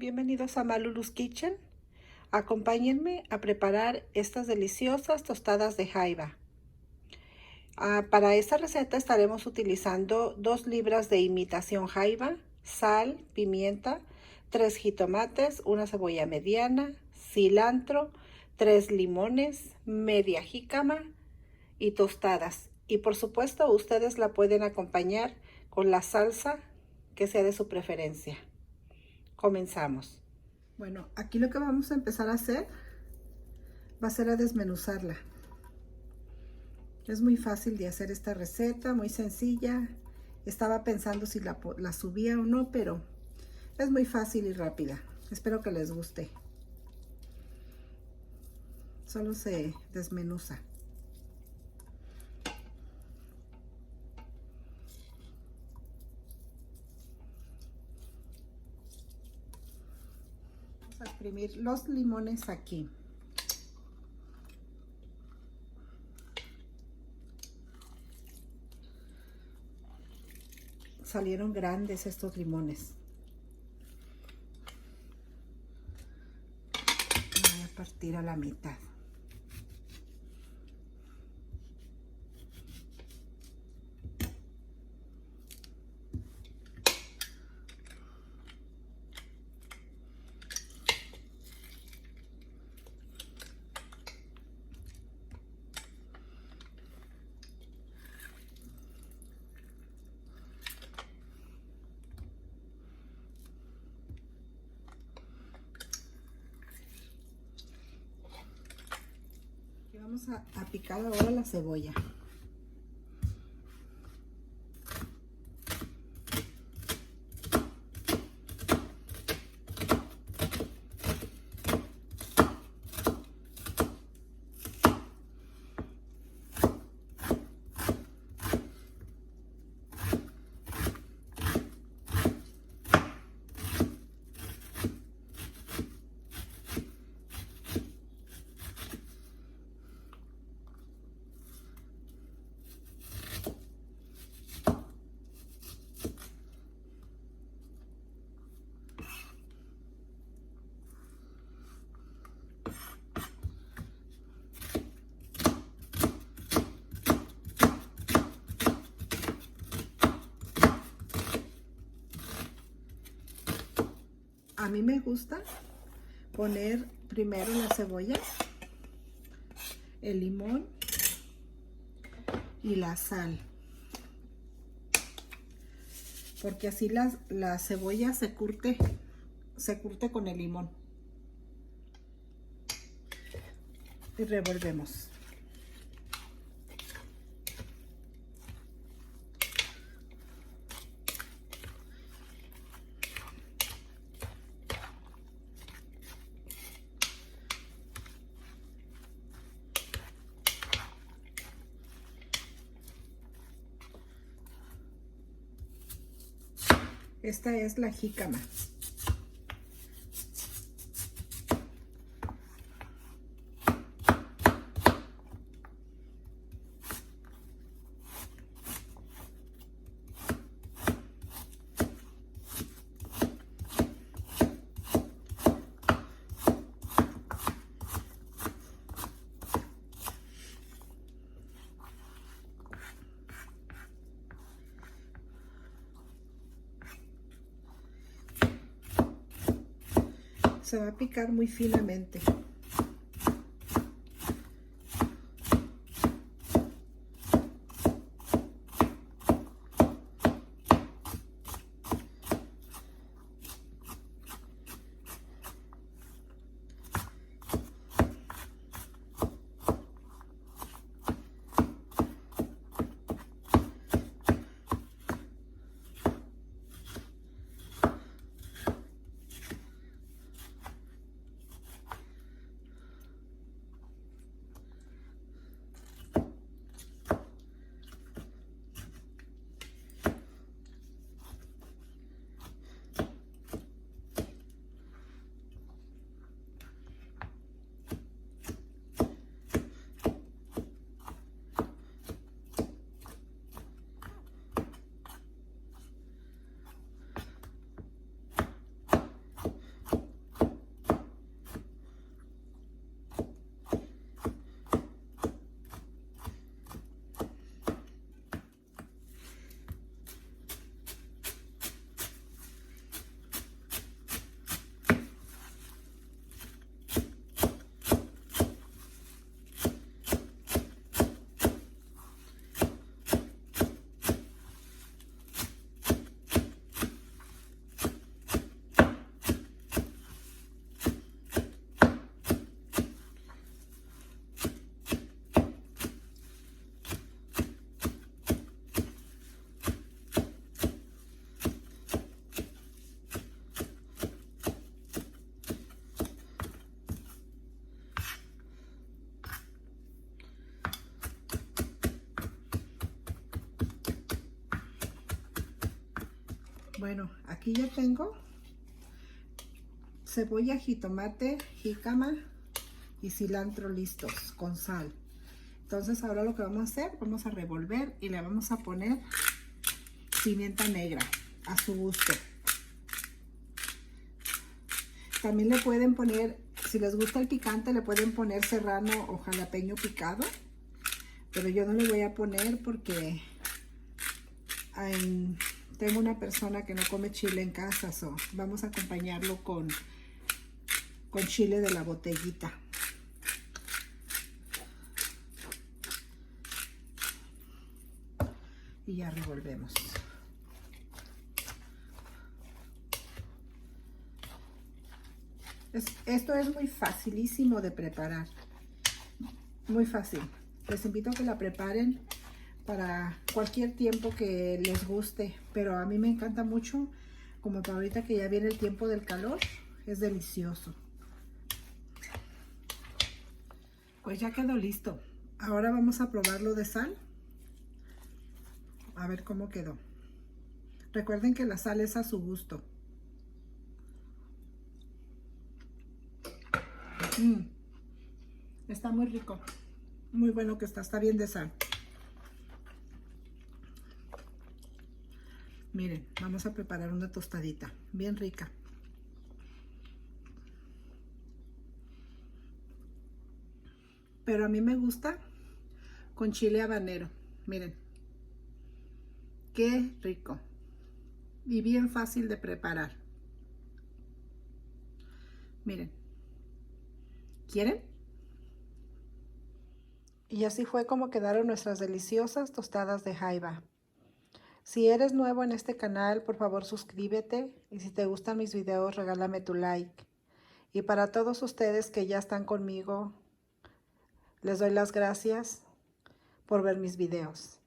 Bienvenidos a Malulu's Kitchen. Acompáñenme a preparar estas deliciosas tostadas de jaiba. Para esta receta estaremos utilizando 2 libras de imitación jaiba, sal, pimienta, 3 jitomates, una cebolla mediana, cilantro, 3 limones, media jícama y tostadas. Y por supuesto ustedes la pueden acompañar con la salsa que sea de su preferencia. Comenzamos. Bueno, aquí lo que vamos a empezar a hacer va a ser a desmenuzarla. Es muy fácil de hacer esta receta, muy sencilla. Estaba pensando si la subía o no, pero es muy fácil y rápida. Espero que les guste. Solo se desmenuza. Vamos a exprimir los limones aquí. Salieron grandes estos limones. Voy a partir a la mitad. Vamos a picar ahora la cebolla. A mí me gusta poner primero la cebolla, el limón y la sal, porque así la cebolla se curte con el limón. Y revolvemos. Esta es la jícama. Se va a picar muy finamente. Bueno, aquí ya tengo cebolla, jitomate, jícama y cilantro listos con sal. Entonces ahora lo que vamos a hacer, vamos a revolver y le vamos a poner pimienta negra a su gusto. También le pueden poner, si les gusta el picante, le pueden poner serrano o jalapeño picado. Pero yo no le voy a poner porque tengo una persona que no come chile en casa. Vamos a acompañarlo con chile de la botellita. Y ya revolvemos. Esto es muy facilísimo de preparar. Muy fácil. Les invito a que la preparen para cualquier tiempo que les guste. Pero a mí me encanta mucho, como para ahorita que ya viene el tiempo del calor. Es delicioso. Pues ya quedó listo. Ahora vamos a probarlo de sal. A ver cómo quedó. Recuerden que la sal es a su gusto. Está muy rico. Muy bueno que está bien de sal. Miren, vamos a preparar una tostadita bien rica. Pero a mí me gusta con chile habanero. Miren, qué rico y bien fácil de preparar. Miren, ¿quieren? Y así fue como quedaron nuestras deliciosas tostadas de jaiba. Si eres nuevo en este canal, por favor suscríbete, y si te gustan mis videos, regálame tu like. Y para todos ustedes que ya están conmigo, les doy las gracias por ver mis videos.